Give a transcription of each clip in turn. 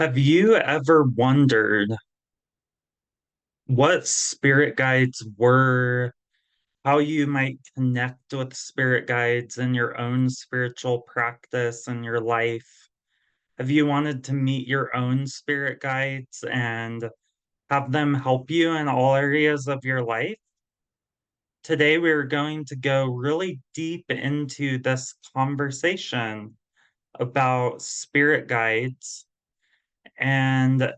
Have you ever wondered what spirit guides were, how you might connect with spirit guides in your own spiritual practice and your life? Have you wanted to meet your own spirit guides and have them help you in all areas of your life? Today, we're going to go really deep into this conversation about spirit guides, and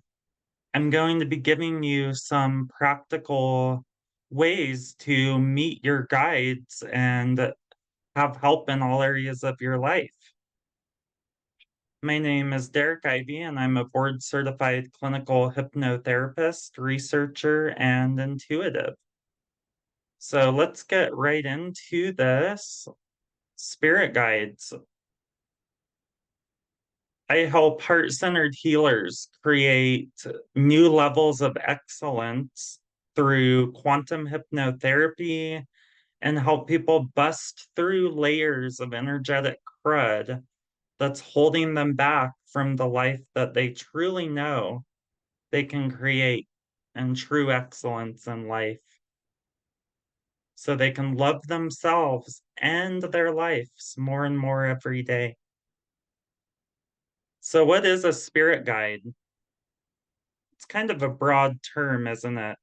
I'm going to be giving you some practical ways to meet your guides and have help in all areas of your life. My name is Derrick Ivey, and I'm a board certified clinical hypnotherapist, researcher, and intuitive. So let's get right into this. Spirit guides. I help heart centered healers create new levels of excellence through quantum hypnotherapy and help people bust through layers of energetic crud that's holding them back from the life that they truly know they can create and true excellence in life so they can love themselves and their lives more and more every day. So, what is a spirit guide? It's kind of a broad term, isn't it?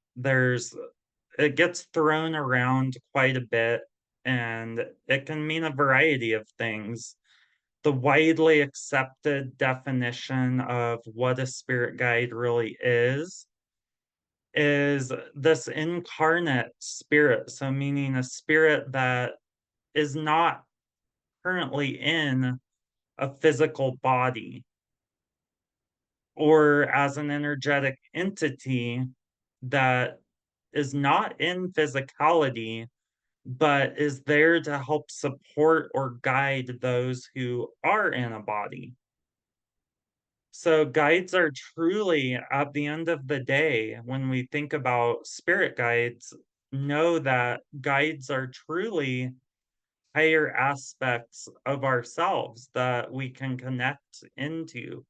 It gets thrown around quite a bit and it can mean a variety of things. The widely accepted definition of what a spirit guide really is this incarnate spirit. So, meaning a spirit that is not currently in a physical body or as an energetic entity that is not in physicality, but is there to help support or guide those who are in a body. So, guides are truly, at the end of the day, when we think about spirit guides, know that guides are truly higher aspects of ourselves that we can connect into.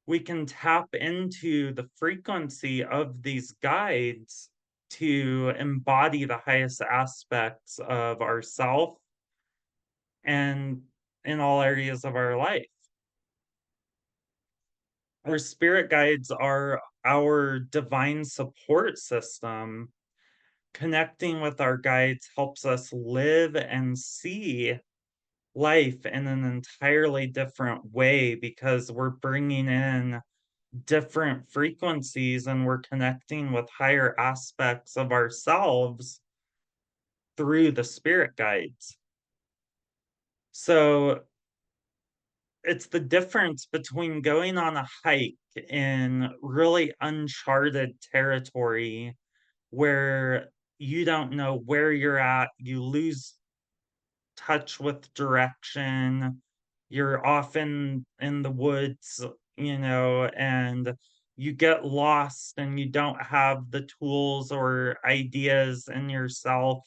We can tap into the frequency of these guides to embody the highest aspects of ourself and in all areas of our life. Our spirit guides are our divine support system. Connecting with our guides helps us live and see life in an entirely different way because we're bringing in different frequencies and we're connecting with higher aspects of ourselves through the spirit guides. So it's the difference between going on a hike in really uncharted territory where you don't know where you're at, you lose touch with direction, you're often in the woods, and you get lost and you don't have the tools or ideas in yourself,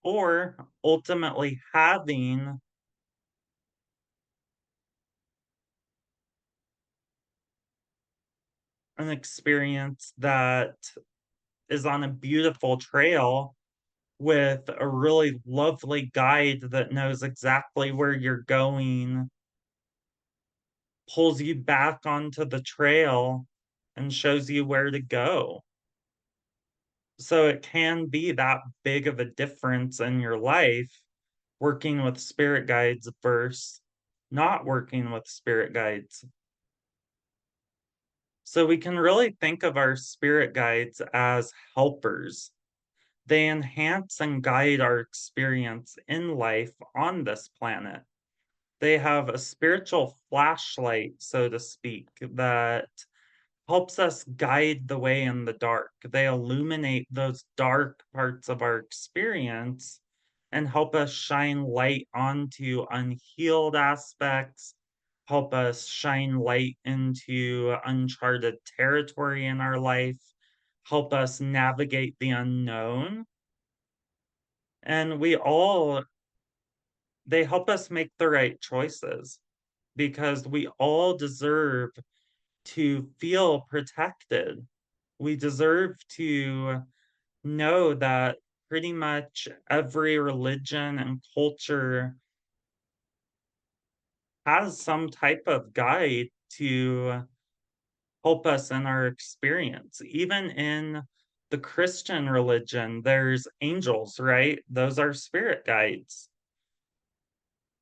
or ultimately having an experience that is on a beautiful trail with a really lovely guide that knows exactly where you're going, pulls you back onto the trail, and shows you where to go. So it can be that big of a difference in your life working with spirit guides versus not working with spirit guides. So we can really think of our spirit guides as helpers. They enhance and guide our experience in life on this planet. They have a spiritual flashlight, so to speak, that helps us guide the way in the dark. They illuminate those dark parts of our experience and help us shine light onto unhealed aspects, help us shine light into uncharted territory in our life, help us navigate the unknown. And we all they help us make the right choices because we all deserve to feel protected. We deserve to know that pretty much every religion and culture has some type of guide to help us in our experience. Even in the Christian religion, there's angels, right? Those are spirit guides.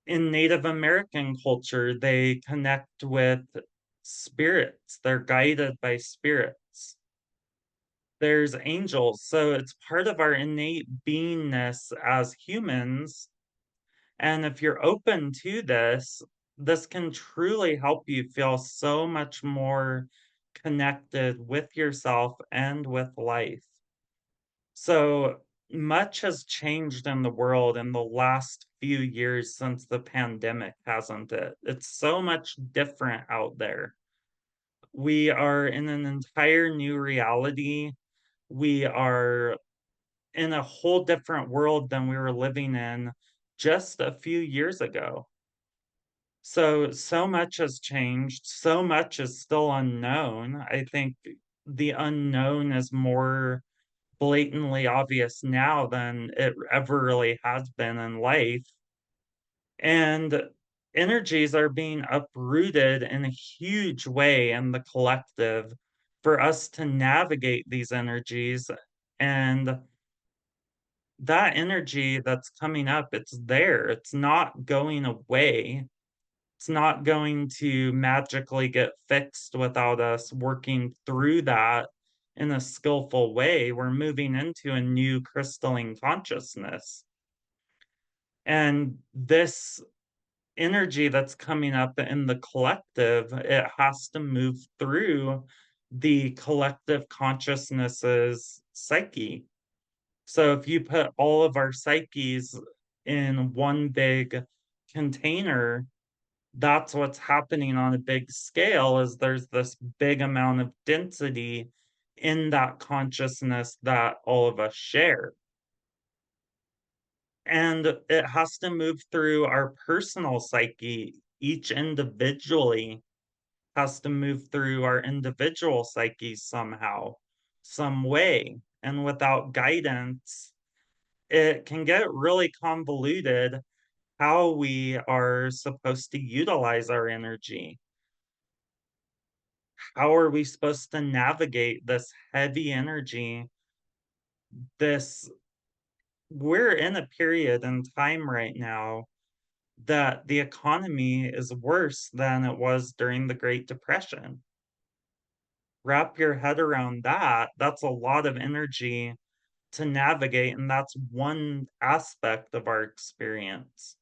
In Native American culture, they connect with spirits. They're guided by spirits. There's angels. So it's part of our innate beingness as humans. And if you're open to this, this can truly help you feel so much more connected with yourself and with life. So much has changed in the world in the last few years since the pandemic, hasn't it? It's so much different out there. We are in an entire new reality. We are in a whole different world than we were living in just a few years ago. So much has changed. So much is still unknown. I think the unknown is more blatantly obvious now than it ever really has been in life. And energies are being uprooted in a huge way in the collective for us to navigate these energies. And that energy that's coming up, it's there. It's not going away. It's not going to magically get fixed without us working through that in a skillful way. We're moving into a new crystalline consciousness. And this energy that's coming up in the collective, it has to move through the collective consciousness's psyche. So if you put all of our psyches in one big container, that's what's happening on a big scale is there's this big amount of density in that consciousness that all of us share. And it has to move through our personal psyche. Each individually has to move through our individual psyches somehow, some way. And without guidance, it can get really convoluted how we are supposed to utilize our energy. How are we supposed to navigate this heavy energy? This We're in a period in time right now that the economy is worse than it was during the Great Depression. Wrap your head around that. That's a lot of energy to navigate, and that's one aspect of our experience.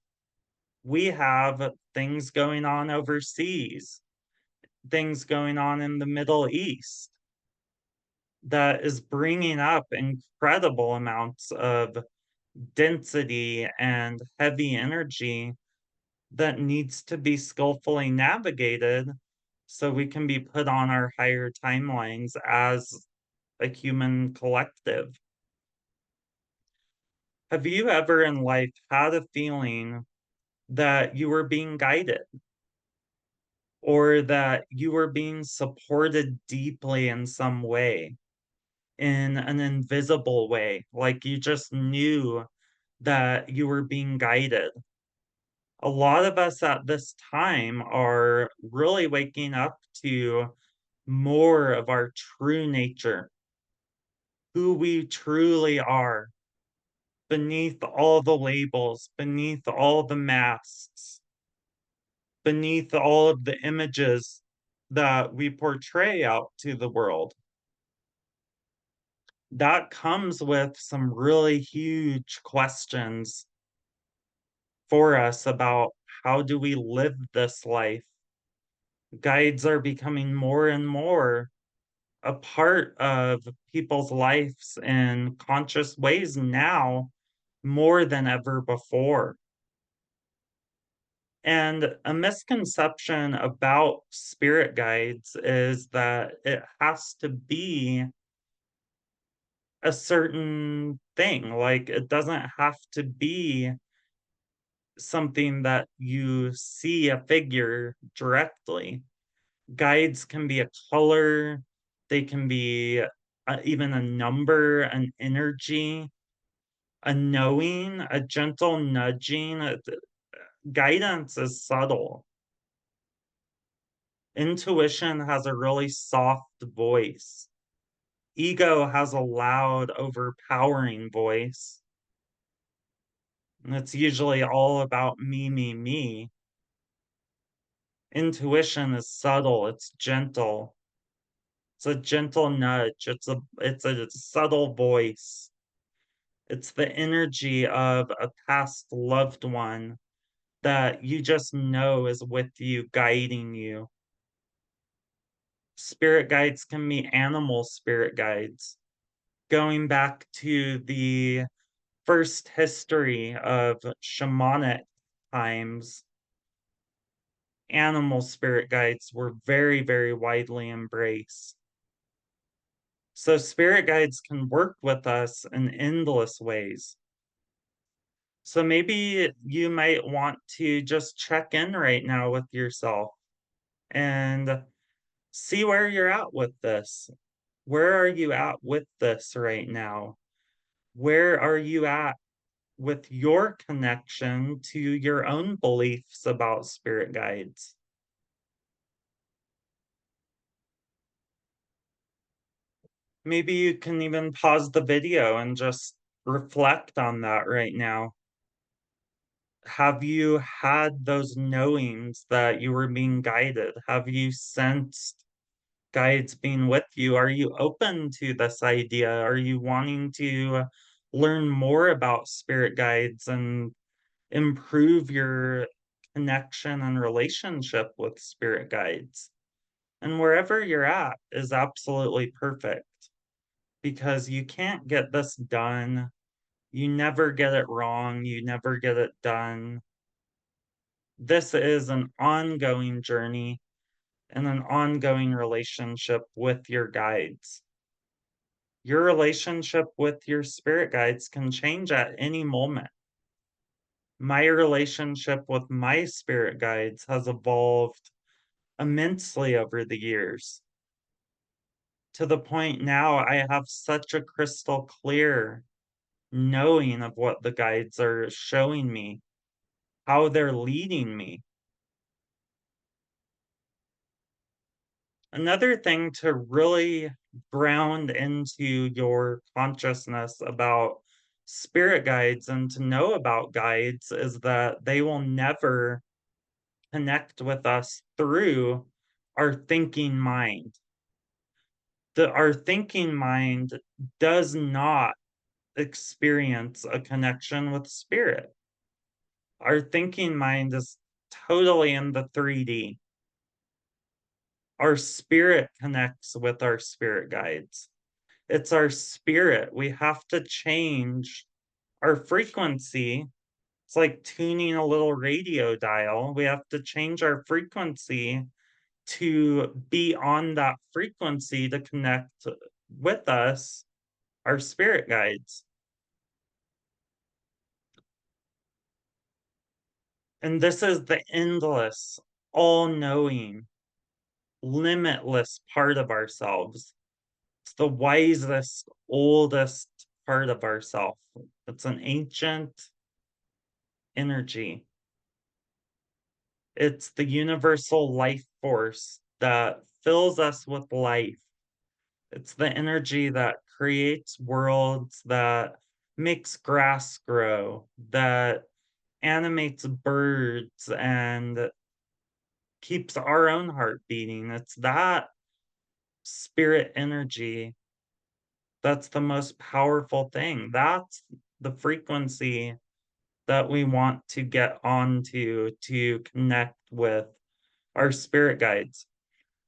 We have things going on overseas, things going on in the Middle East that is bringing up incredible amounts of density and heavy energy that needs to be skillfully navigated so we can be put on our higher timelines as a human collective. Have you ever in life had a feeling that you were being guided or that you were being supported deeply in some way, in an invisible way, like you just knew that you were being guided? A lot of us at this time are really waking up to more of our true nature, who we truly are, beneath all the labels, beneath all the masks, beneath all of the images that we portray out to the world. That comes with some really huge questions for us about how do we live this life. Guides are becoming more and more a part of people's lives in conscious ways now more than ever before. And a misconception about spirit guides is that it has to be a certain thing. Like, it doesn't have to be something that you see a figure directly. Guides can be a color, they can be even a number, an energy, a knowing, a gentle nudging. Guidance is subtle. Intuition has a really soft voice. Ego has a loud, overpowering voice. And it's usually all about me, me, me. Intuition is subtle, it's gentle. It's a gentle nudge. It's a subtle voice. It's the energy of a past loved one that you just know is with you, guiding you. Spirit guides can be animal spirit guides. Going back to the first history of shamanic times, animal spirit guides were very, very widely embraced. So spirit guides can work with us in endless ways. So maybe you might want to just check in right now with yourself and see where you're at with this. Where are you at with this right now? Where are you at with your connection to your own beliefs about spirit guides? Maybe you can even pause the video and just reflect on that right now. Have you had those knowings that you were being guided? Have you sensed guides being with you? Are you open to this idea? Are you wanting to learn more about spirit guides and improve your connection and relationship with spirit guides? And wherever you're at is absolutely perfect because you can't get this done. You never get it wrong. You never get it done. This is an ongoing journey and an ongoing relationship with your guides. Your relationship with your spirit guides can change at any moment. My relationship with my spirit guides has evolved immensely over the years to the point now I have such a crystal clear knowing of what the guides are showing me, how they're leading me. Another thing to really ground into your consciousness about spirit guides and to know about guides is that they will never connect with us through our thinking mind. Our thinking mind does not experience a connection with spirit. Our thinking mind is totally in the 3D. Our spirit connects with our spirit guides. It's our spirit. We have to change our frequency. It's like tuning a little radio dial. We have to change our frequency to be on that frequency to connect with us, our spirit guides. And this is the endless, all knowing, limitless part of ourselves. It's the wisest, oldest part of ourself. It's an ancient energy. It's the universal life force that fills us with life. It's the energy that creates worlds, that makes grass grow, that animates birds and keeps our own heart beating. It's that spirit energy that's the most powerful thing. That's the frequency that we want to get onto to connect with our spirit guides.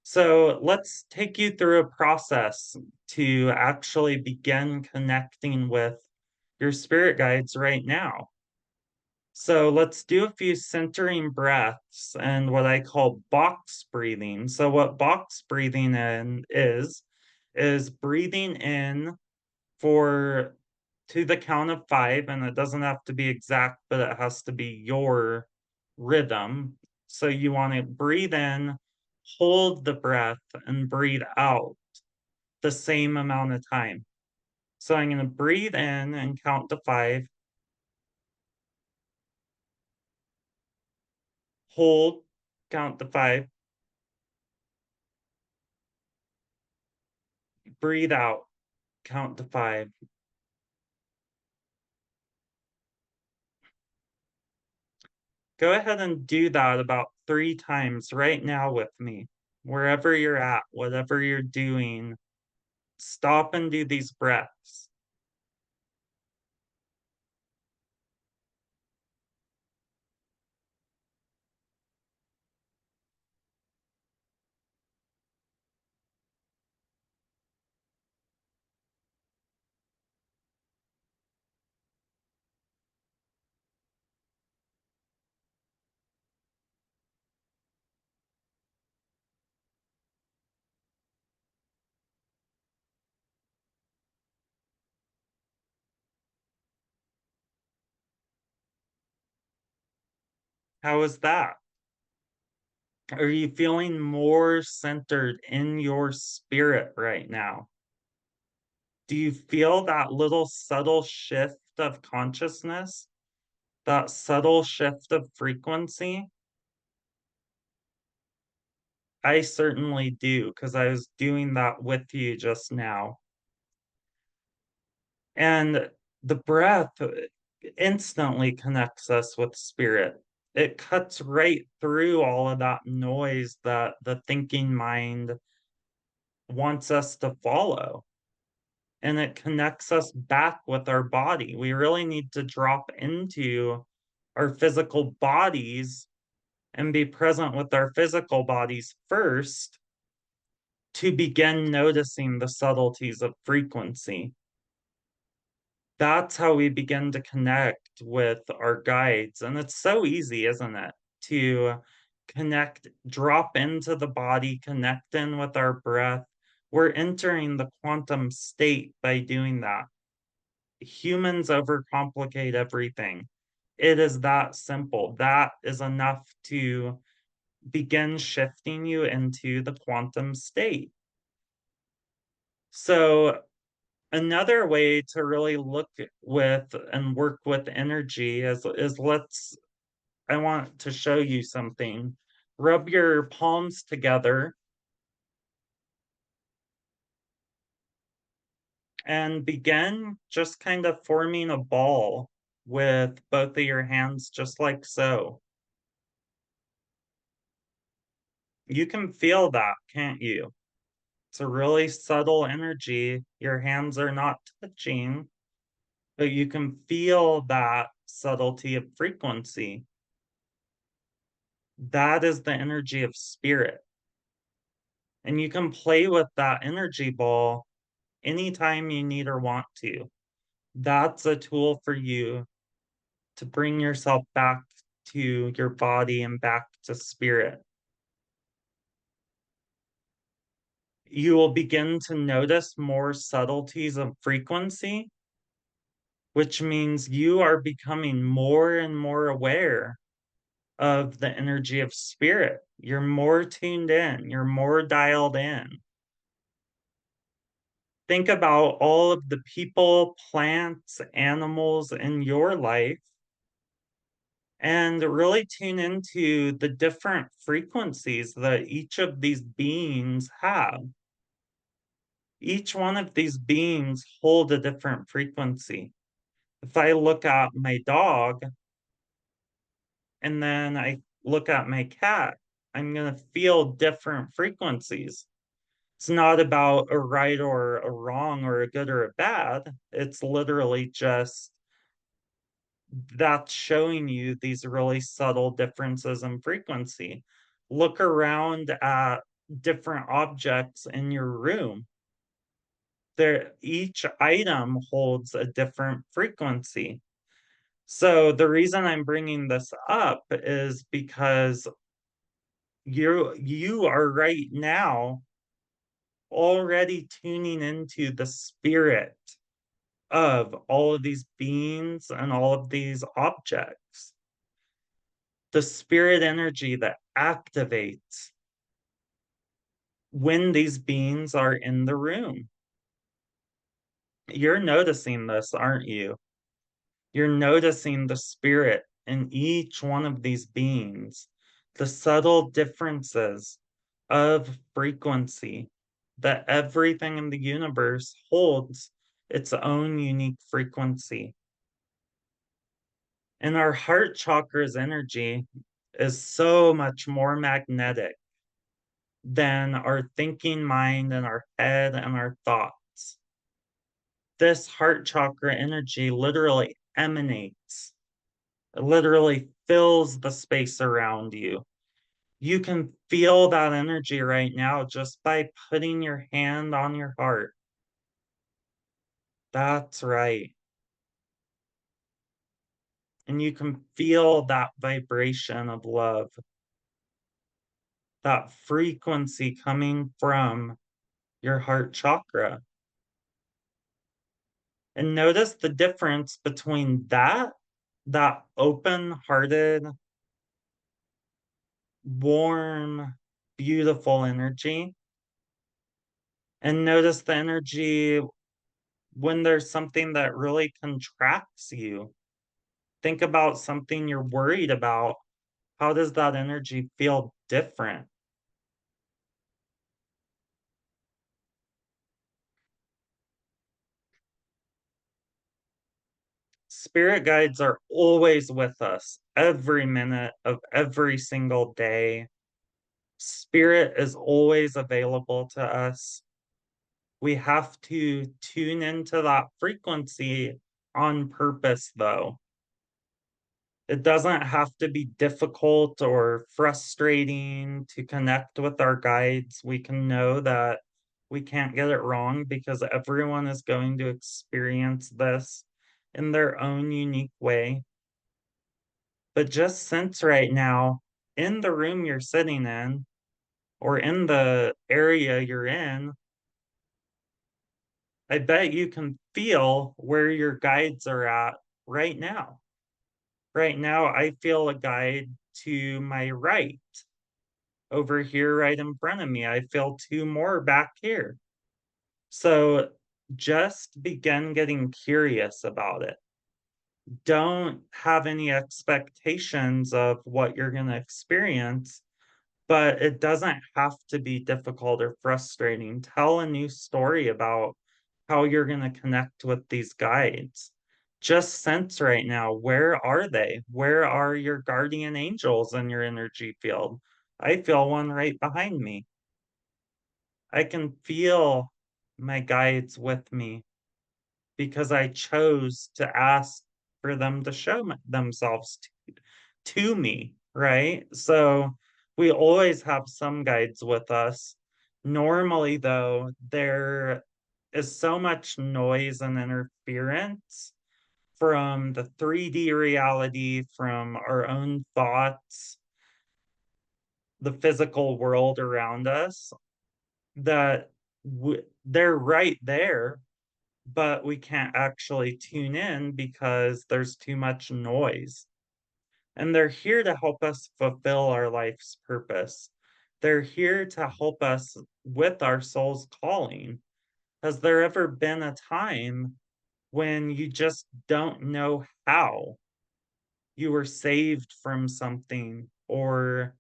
So let's take you through a process to actually begin connecting with your spirit guides right now. So let's do a few centering breaths and what I call box breathing. So what box breathing is breathing in for to the count of 5, and it doesn't have to be exact, but it has to be your rhythm. So you want to breathe in, hold the breath, and breathe out the same amount of time. So I'm going to breathe in and count to 5, hold, count to 5, breathe out, count to 5. Go ahead and do that about 3 times right now with me. Wherever you're at, whatever you're doing, stop and do these breaths. How is that? Are you feeling more centered in your spirit right now? Do you feel that little subtle shift of consciousness? That subtle shift of frequency? I certainly do, because I was doing that with you just now. And the breath instantly connects us with spirit. It cuts right through all of that noise that the thinking mind wants us to follow. And it connects us back with our body. We really need to drop into our physical bodies and be present with our physical bodies first to begin noticing the subtleties of frequency. That's how we begin to connect with our guides. And it's so easy, isn't it? To connect, drop into the body, connect in with our breath. We're entering the quantum state by doing that. Humans overcomplicate everything. It is that simple. That is enough to begin shifting you into the quantum state. So, another way to really look with and work with energy is I want to show you something. Rub your palms together and begin just kind of forming a ball with both of your hands, just like so. You can feel that, can't you? It's a really subtle energy. Your hands are not touching, but you can feel that subtlety of frequency. That is the energy of spirit. And you can play with that energy ball anytime you need or want to. That's a tool for you to bring yourself back to your body and back to spirit. You will begin to notice more subtleties of frequency, which means you are becoming more and more aware of the energy of spirit. You're more tuned in, you're more dialed in. Think about all of the people, plants, animals in your life and really tune into the different frequencies that each of these beings have. Each one of these beings hold a different frequency. If I look at my dog and then I look at my cat, I'm going to feel different frequencies. It's not about a right or a wrong or a good or a bad. It's literally just that's showing you these really subtle differences in frequency. Look around at different objects in your room. There, each item holds a different frequency. So the reason I'm bringing this up is because you are right now already tuning into the spirit of all of these beings and all of these objects. The spirit energy that activates when these beings are in the room. You're noticing this, aren't you? You're noticing the spirit in each one of these beings, the subtle differences of frequency, that everything in the universe holds its own unique frequency. And our heart chakra's energy is so much more magnetic than our thinking mind and our head and our thoughts. This heart chakra energy literally emanates, it literally fills the space around you. You can feel that energy right now just by putting your hand on your heart. That's right. And you can feel that vibration of love, that frequency coming from your heart chakra. And notice the difference between that open-hearted, warm, beautiful energy, and notice the energy when there's something that really contracts you. Think about something you're worried about. How does that energy feel different? Spirit guides are always with us every minute of every single day. Spirit is always available to us. We have to tune into that frequency on purpose, though. It doesn't have to be difficult or frustrating to connect with our guides. We can know that we can't get it wrong because everyone is going to experience this in their own unique way. But just sense right now, in the room you're sitting in, or in the area you're in, I bet you can feel where your guides are at right now. Right now, I feel a guide to my right. Over here, right in front of me, I feel two more back here. So just begin getting curious about it. Don't have any expectations of what you're going to experience, but it doesn't have to be difficult or frustrating. Tell a new story about how you're going to connect with these guides. Just sense right now, where are they? Where are your guardian angels in your energy field? I feel one right behind me. I can feel my guides with me because I chose to ask for them to show themselves to me, right? So we always have some guides with us. Normally, though, there is so much noise and interference from the 3D reality, from our own thoughts, the physical world around us, that they're right there, but we can't actually tune in because there's too much noise. And they're here to help us fulfill our life's purpose. They're here to help us with our soul's calling. Has there ever been a time when you just don't know how you were saved from something, or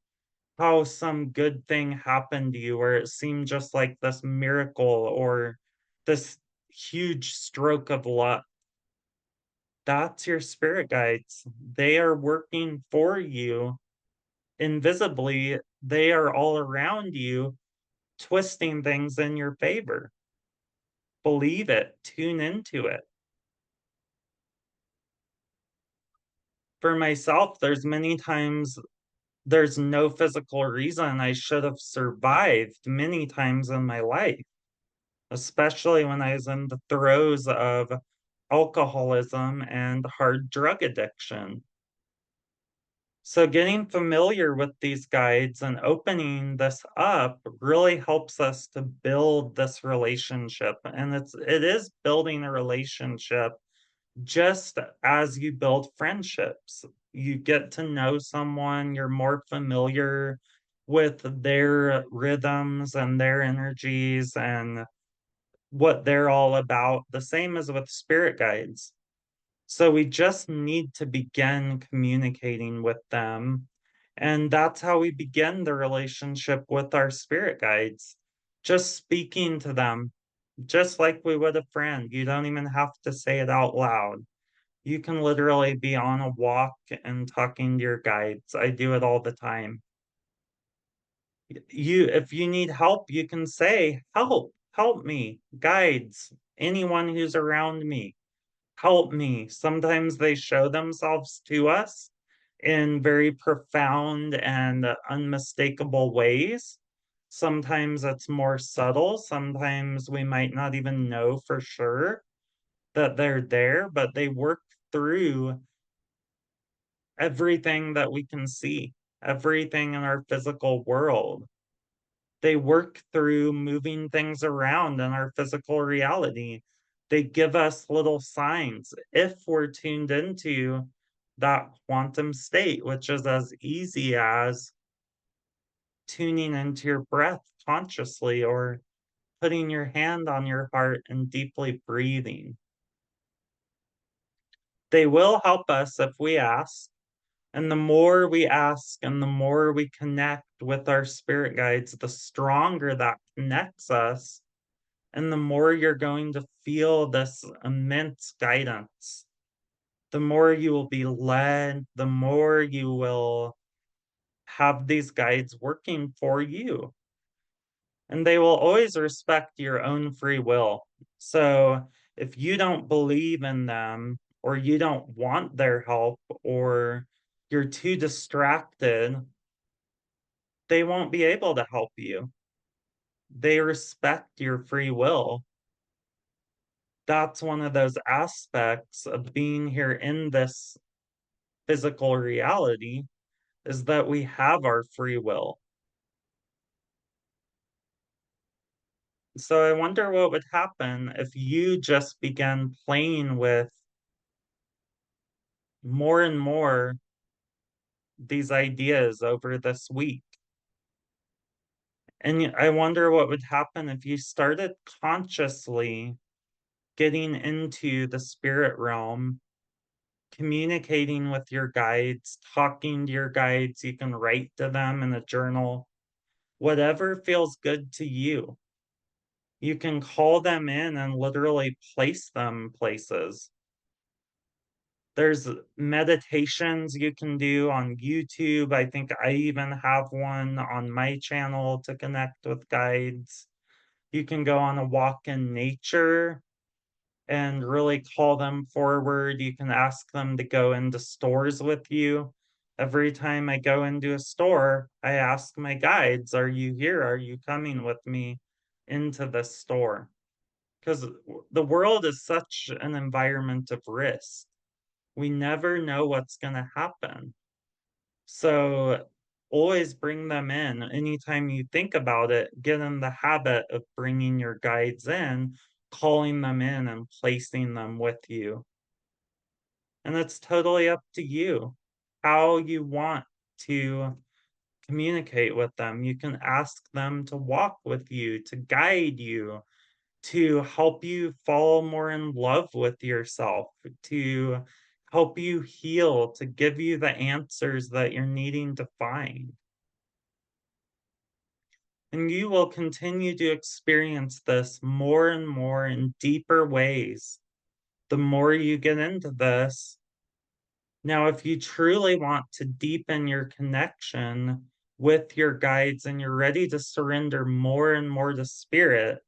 how some good thing happened to you where it seemed just like this miracle or this huge stroke of luck? That's your spirit guides. They are working for you invisibly. They are all around you, twisting things in your favor. Believe it, tune into it. For myself, there's many times there's no physical reason I should have survived many times in my life, especially when I was in the throes of alcoholism and hard drug addiction. So getting familiar with these guides and opening this up really helps us to build this relationship. And it is building a relationship just as you build friendships. You get to know someone, you're more familiar with their rhythms and their energies and what they're all about. The same as with spirit guides. So we just need to begin communicating with them. And that's how we begin the relationship with our spirit guides. Just speaking to them, just like we would a friend. You don't even have to say it out loud. You can literally be on a walk and talking to your guides. I do it all the time. If you need help, you can say, help me, guides, anyone who's around me help me. Sometimes they show themselves to us in very profound and unmistakable ways. Sometimes it's more subtle. Sometimes we might not even know for sure that they're there, but they work through everything that we can see, everything in our physical world. They work through moving things around in our physical reality. They give us little signs if we're tuned into that quantum state, which is as easy as tuning into your breath consciously or putting your hand on your heart and deeply breathing. They will help us if we ask. And the more we ask and the more we connect with our spirit guides, the stronger that connects us. And the more you're going to feel this immense guidance, the more you will be led, the more you will have these guides working for you. And they will always respect your own free will. So if you don't believe in them, or you don't want their help, or you're too distracted, they won't be able to help you. They respect your free will. That's one of those aspects of being here in this physical reality is that we have our free will. So I wonder what would happen if you just began playing with more and more these ideas over this week. And I wonder what would happen if you started consciously getting into the spirit realm, communicating with your guides, talking to your guides. You can write to them in a journal, whatever feels good to you. You can call them in and literally place them places. There's meditations you can do on YouTube. I think I even have one on my channel to connect with guides. You can go on a walk in nature and really call them forward. You can ask them to go into stores with you. Every time I go into a store, I ask my guides, are you here? Are you coming with me into this store? Because the world is such an environment of risk. We never know what's going to happen. So always bring them in. Anytime you think about it, get in the habit of bringing your guides in, calling them in, and placing them with you. And it's totally up to you how you want to communicate with them. You can ask them to walk with you, to guide you, to help you fall more in love with yourself, to help you heal, to give you the answers that you're needing to find. And you will continue to experience this more and more in deeper ways the more you get into this. Now, if you truly want to deepen your connection with your guides and you're ready to surrender more and more to spirit,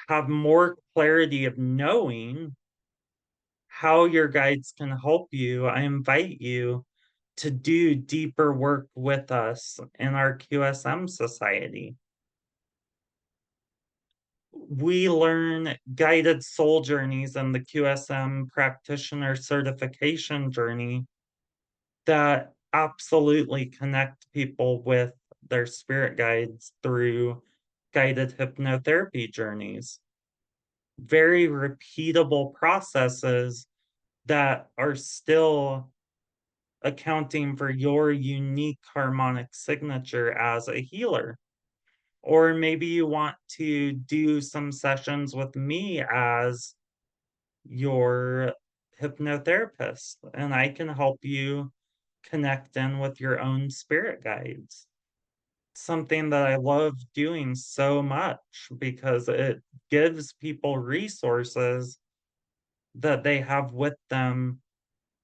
have more clarity of knowing how your guides can help you, I invite you to do deeper work with us in our QSM society. We learn guided soul journeys in the QSM practitioner certification journey. that absolutely connect people with their spirit guides through guided hypnotherapy journeys. Very repeatable processes that are still accounting for your unique harmonic signature as a healer. Or maybe you want to do some sessions with me as your hypnotherapist, and I can help you connect in with your own spirit guides. Something that I love doing so much because it gives people resources that they have with them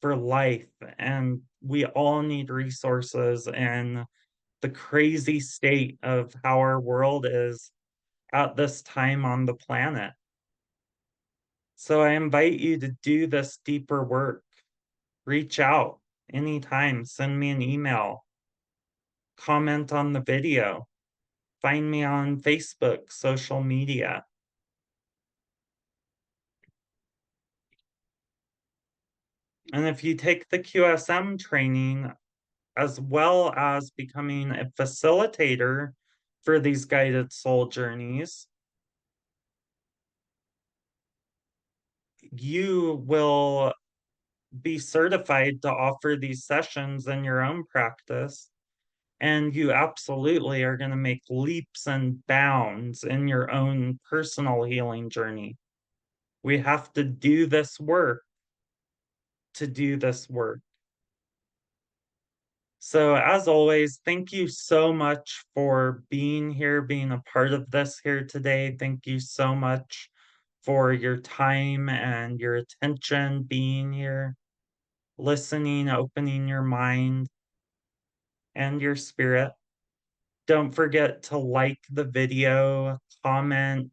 for life. And we all need resources in the crazy state of how our world is at this time on the planet. So I invite you to do this deeper work. Reach out anytime, send me an email, comment on the video, find me on Facebook, social media. And if you take the QSM training, as well as becoming a facilitator for these guided soul journeys, you will be certified to offer these sessions in your own practice. And you absolutely are going to make leaps and bounds in your own personal healing journey. We have to do this work to do this work. So, as always, thank you so much for being here, being a part of this here today. Thank you so much for your time and your attention being here, listening, opening your mind and your spirit. Don't forget to like the video, comment,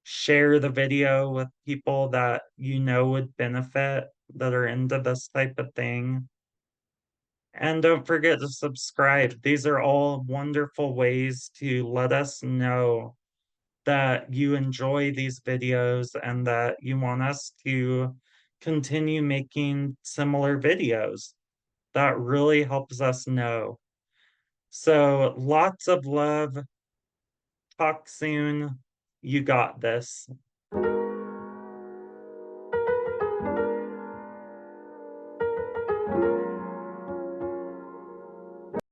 share the video with people that you know would benefit, that are into this type of thing. And don't forget to subscribe. These are all wonderful ways to let us know that you enjoy these videos and that you want us to continue making similar videos. That really helps us know. So, lots of love. Talk soon. You got this.